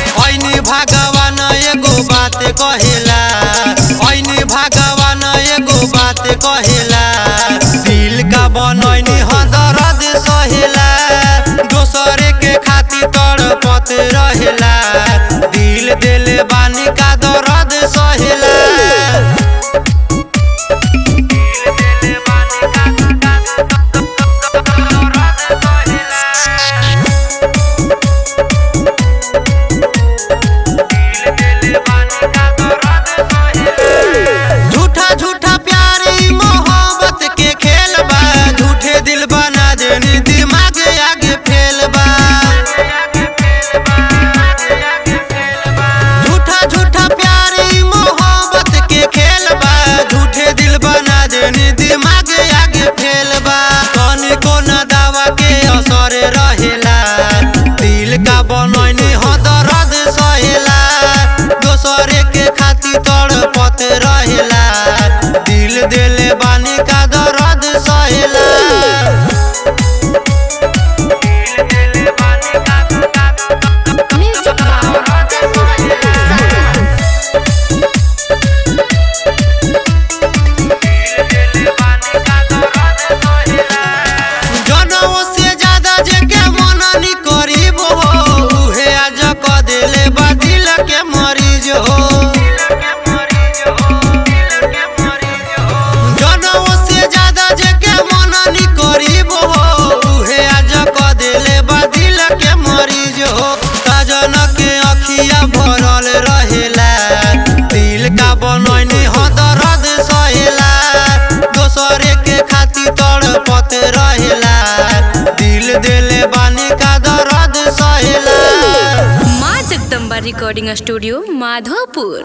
भगवान एगो बात कहेला, ऐनी भगवान एगो बात कहेला, दिल का बनैनी ह दर्द सहेला, दोसरे के खातिर तड़पत रहेला, दिल देले बानी का दर्द सहेला। झूठा झूठा प्यारी मोहब्बत के खेल बा, झूठे दिल बना देनी दिमाग आगे फेल बा। झूठा झूठा प्यारी मोहब्बत के खेल बा, झूठे दिल बना देनी दिमाग आगे फेल बा। कौन कोन दावा के असर रहेला, दिल का बनैनी ह दर्द सहेला, दोसरे के खातिर तड़पत रहेला, दिल देले बानी का दर्द सहेला। जनों से ज्यादा जेके मननी करीब हो, उहे आज क देले बा दिल के मरीज हो। जनों से ज्यादा जेके मननी करीब हो, उहे आज क देले बा दिल के मरीज हो। सजन के अखिया भरल रहेला, दिल का बनैनी ह दर्द सहेला, दोसरे के खातिर तड़पत रहेला, दिल देले बानी का दर्द सहेला। माँ जगदम्बा रिकॉर्डिंग स्टूडियो माधोपुर।